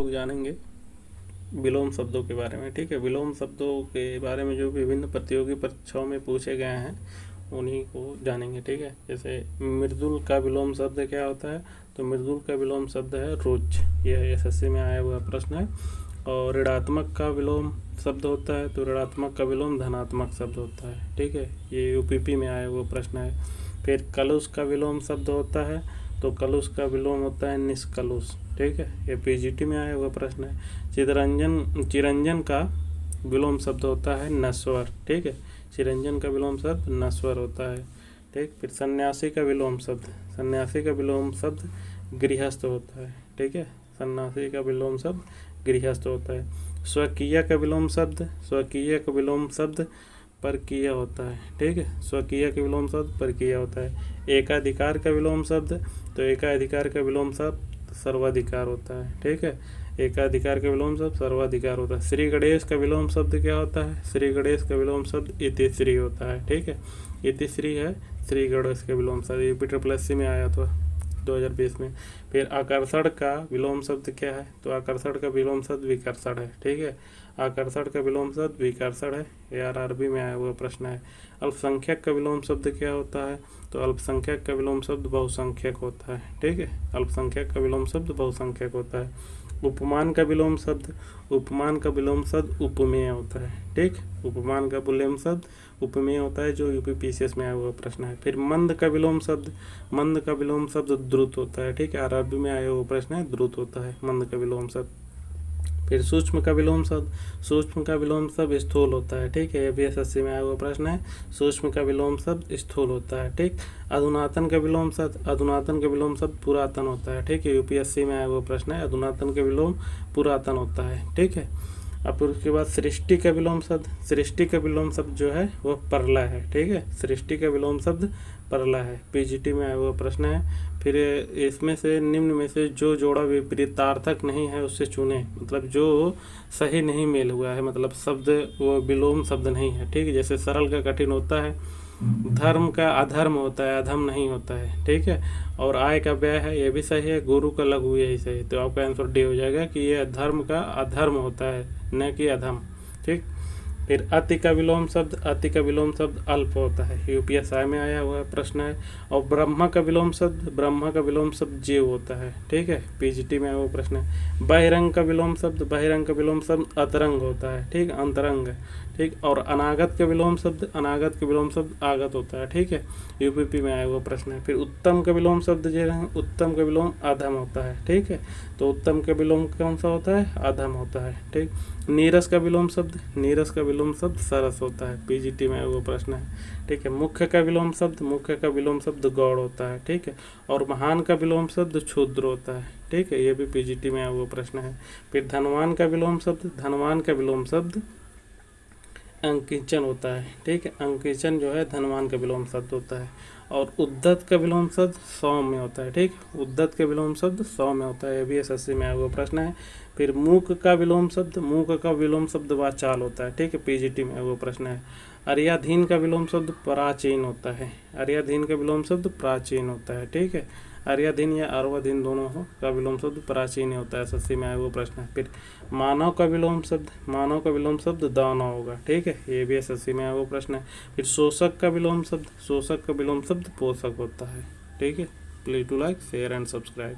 लोग जानेंगे विलोम शब्दों के बारे में। ठीक है, विलोम शब्दों के बारे में जो विभिन्न प्रतियोगी परीक्षाओं में पूछे गए हैं उन्हीं को जानेंगे। ठीक है, जैसे मृदुल का विलोम शब्द क्या होता है, तो मृदुल का विलोम शब्द है रुच, यह एसएससी में आया हुआ प्रश्न है। और ऋणात्मक का विलोम शब्द होता है, तो ऋणात्मक का विलोम धनात्मक शब्द होता है। ठीक है, ये यूपीपी में आया हुआ प्रश्न है। फिर कलुष का विलोम शब्द होता है, तो कलुष का विलोम होता है निष्कलुष। ठीक है, ये पीजीटी में आया हुआ प्रश्न है। चिरंजन का विलोम शब्द होता है नश्वर। ठीक है, चिरंजन का विलोम शब्द नश्वर होता है। ठीक, फिर सन्यासी का विलोम शब्द गृहस्थ होता है। ठीक है, सन्यासी का विलोम शब्द गृहस्थ होता है। स्वकीय का विलोम शब्द परकीय होता है। ठीक है, स्वकीय का विलोम शब्द परकीय होता है। एकाधिकार का विलोम शब्द, तो एकाधिकार का विलोम शब्द सर्वाधिकार होता है। ठीक है, एकाधिकार का विलोम शब्द सर्वाधिकार होता है। श्री गणेश का विलोम शब्द क्या होता है, श्री गणेश का विलोम शब्द इतिश्री होता है। ठीक है, इतिश्री है श्री गणेश का विलोम शब्द, यूपी में आया था 2020 में। फिर आकर्षण का विलोम शब्द क्या है, तो आकर्षण का विलोम शब्द विकर्षण है। ठीक है, आकर्षण का विलोम शब्द विकर्षण है, ARRB में आया हुआ प्रश्न है। अल्पसंख्यक का विलोम शब्द क्या होता है, तो अल्पसंख्यक का विलोम शब्द बहुसंख्यक होता है। ठीक है, अल्पसंख्यक का विलोम शब्द बहुसंख्यक होता है। उपमान का विलोम शब्द उपमेय होता है। ठीक, उपमान का विलोम शब्द उपमेय होता है, जो यूपीपीसीएस में आया हुआ प्रश्न है। फिर मंद का विलोम शब्द द्रुत होता है। ठीक है, आरआरबी में आया हुआ प्रश्न है, द्रुत होता है मंद का विलोम शब्द। फिर सूक्ष्म का विलोम शब्द स्थूल होता है। ठीक है, ये भी एसएससी में आया हुआ प्रश्न है, सूक्ष्म का विलोम शब्द स्थूल होता है। ठीक, अधुनातन का विलोम शब्द पुरातन होता है। ठीक है, यूपीएससी में आया हुआ प्रश्न है, अधुनातन का विलोम पुरातन होता है। ठीक है, अब उसके बाद सृष्टि का विलोम शब्द जो है वो परला है। ठीक है, सृष्टि का विलोम शब्द परला है, पीजीटी में आया हुआ प्रश्न है। फिर इसमें से निम्न में से जो जोड़ा विपरीतार्थक नहीं है उससे चुने, मतलब जो सही नहीं मेल हुआ है, मतलब शब्द वो विलोम शब्द नहीं है। ठीक है, जैसे सरल का कठिन होता है, धर्म का अधर्म होता है, अधम नहीं होता है। ठीक है, और आय का व्यय है, ये भी सही है। गुरु का लघु यही सही है, तो आपका आंसर डी हो जाएगा कि ये धर्म का अधर्म होता है, न कि अधम। ठीक, फिर अति का विलोम शब्द अल्प होता है, यूपीएसआई में आया हुआ प्रश्न है। और ब्रह्म का विलोम शब्द जीव होता है। ठीक है, पीजीटी में आया हुआ प्रश्न है। बहिरंग का विलोम शब्द अतरंग होता है। ठीक, अंतरंग है। ठीक, और अनागत का विलोम शब्द आगत होता है। ठीक है, यूपीपी में आया हुआ प्रश्न है। फिर उत्तम का विलोम शब्द जो है, उत्तम का विलोम अधम होता है। ठीक है, तो उत्तम का विलोम कौन सा होता है, अधम होता है। ठीक, नीरस का विलोम शब्द सरस होता है, पीजीटी में वो प्रश्न है। ठीक है, मुख्य का विलोम शब्द गौड़ होता है। ठीक है, और महान का विलोम शब्द क्षुद्र होता है। ठीक है, ये भी पीजीटी में वो प्रश्न है। फिर धनवान का विलोम शब्द अंकिंचन होता है। ठीक है, अंकिंचन जो है धनवान का विलोम शब्द होता है। और उद्धत का विलोम शब्द सौम्य होता है। ठीक, उद्धत का विलोम शब्द सौम्य होता है, ये भी एसएससी में आया हुआ प्रश्न है। फिर मूक का विलोम शब्द वाचाल होता है। ठीक है, पीजीटी में वो प्रश्न है। अर्याधीन का विलोम शब्द प्राचीन होता है, प्राचीन होता है। ठीक है, अर्याधीन या अर्वाधीन दोनों हो का विलोम शब्द प्राचीन होता है, एसएससी में आया वो प्रश्न है। फिर मानव का विलोम शब्द दानव होगा। ठीक है, ये भी एसएससी में आया वो प्रश्न है। फिर शोषक का विलोम शब्द पोषक होता है। ठीक है, please to like, share and subscribe.